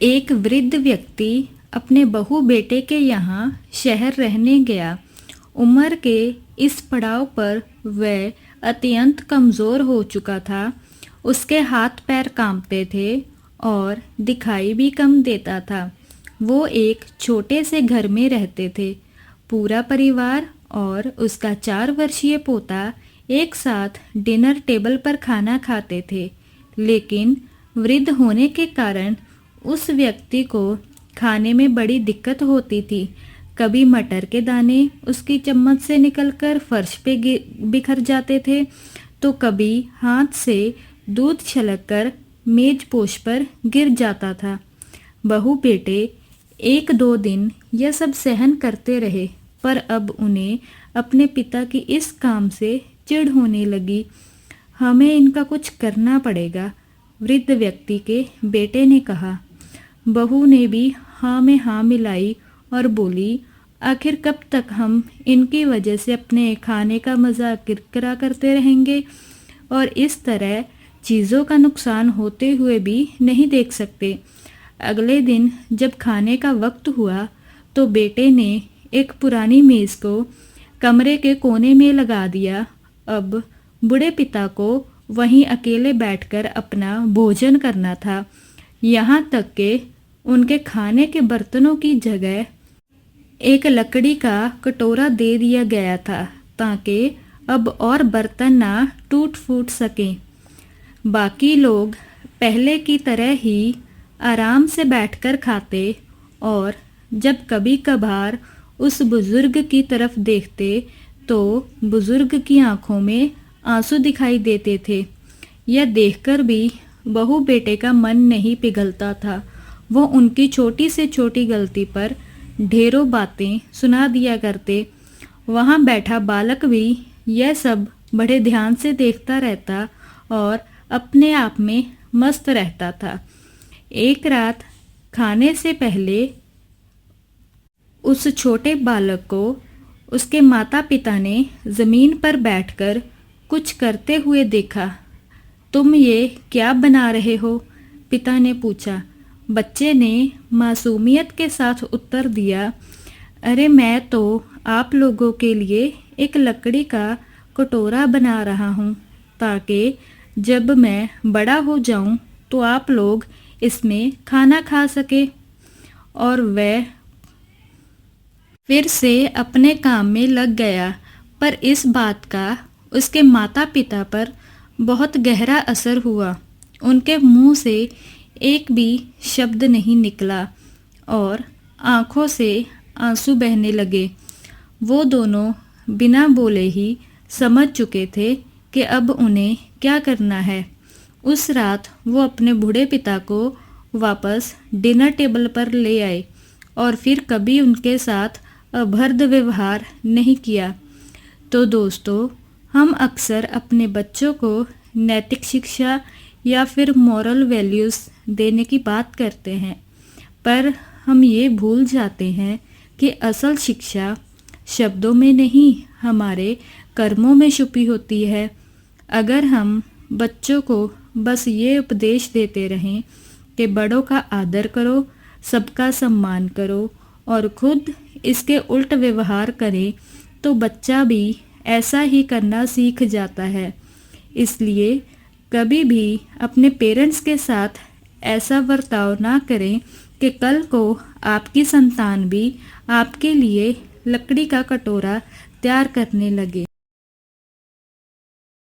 एक वृद्ध व्यक्ति अपने बहू बेटे के यहाँ शहर रहने गया। उम्र के इस पड़ाव पर वह अत्यंत कमज़ोर हो चुका था। उसके हाथ पैर कांपते थे और दिखाई भी कम देता था। वो एक छोटे से घर में रहते थे। पूरा परिवार और उसका 4 वर्षीय पोता एक साथ डिनर टेबल पर खाना खाते थे। लेकिन वृद्ध होने के कारण उस व्यक्ति को खाने में बड़ी दिक्कत होती थी। कभी मटर के दाने उसकी चम्मच से निकलकर फर्श पे बिखर जाते थे, तो कभी हाथ से दूध छलककर मेज पोश पर गिर जाता था। बहू बेटे 1-2 दिन यह सब सहन करते रहे, पर अब उन्हें अपने पिता की इस काम से चिढ़ होने लगी। हमें इनका कुछ करना पड़ेगा, वृद्ध व्यक्ति के बेटे ने कहा। बहू ने भी हाँ में हाँ मिलाई और बोली, आखिर कब तक हम इनकी वजह से अपने खाने का मज़ा किरकिरा करते रहेंगे और इस तरह चीज़ों का नुकसान होते हुए भी नहीं देख सकते। अगले दिन जब खाने का वक्त हुआ तो बेटे ने एक पुरानी मेज़ को कमरे के कोने में लगा दिया। अब बूढ़े पिता को वहीं अकेले बैठकर अपना भोजन करना था। यहाँ तक कि उनके खाने के बर्तनों की जगह एक लकड़ी का कटोरा दे दिया गया था, ताकि अब और बर्तन ना टूट फूट सकें। बाकी लोग पहले की तरह ही आराम से बैठकर खाते और जब कभी कभार उस बुजुर्ग की तरफ देखते तो बुजुर्ग की आंखों में आंसू दिखाई देते थे। यह देखकर भी बहू बेटे का मन नहीं पिघलता था। वो उनकी छोटी से छोटी गलती पर ढेरों बातें सुना दिया करते। वहाँ बैठा बालक भी यह सब बड़े ध्यान से देखता रहता और अपने आप में मस्त रहता था। एक रात खाने से पहले उस छोटे बालक को उसके माता पिता ने ज़मीन पर बैठकर कुछ करते हुए देखा। तुम ये क्या बना रहे हो? पिता ने पूछा। बच्चे ने मासूमियत के साथ उत्तर दिया, अरे मैं तो आप लोगों के लिए एक लकड़ी का कटोरा बना रहा हूँ, ताकि जब मैं बड़ा हो जाऊँ तो आप लोग इसमें खाना खा सके। और वह फिर से अपने काम में लग गया। पर इस बात का उसके माता पिता पर बहुत गहरा असर हुआ। उनके मुंह से एक भी शब्द नहीं निकला और आंखों से आंसू बहने लगे। वो दोनों बिना बोले ही समझ चुके थे कि अब उन्हें क्या करना है। उस रात वो अपने बूढ़े पिता को वापस डिनर टेबल पर ले आए और फिर कभी उनके साथ अभद्र व्यवहार नहीं किया। तो दोस्तों, हम अक्सर अपने बच्चों को नैतिक शिक्षा या फिर मॉरल वैल्यूज़ देने की बात करते हैं, पर हम ये भूल जाते हैं कि असल शिक्षा शब्दों में नहीं, हमारे कर्मों में छुपी होती है। अगर हम बच्चों को बस ये उपदेश देते रहें कि बड़ों का आदर करो, सबका सम्मान करो और खुद इसके उल्ट व्यवहार करें, तो बच्चा भी ऐसा ही करना सीख जाता है। इसलिए कभी भी अपने पेरेंट्स के साथ ऐसा बर्ताव ना करें कि कल को आपकी संतान भी आपके लिए लकड़ी का कटोरा तैयार करने लगे।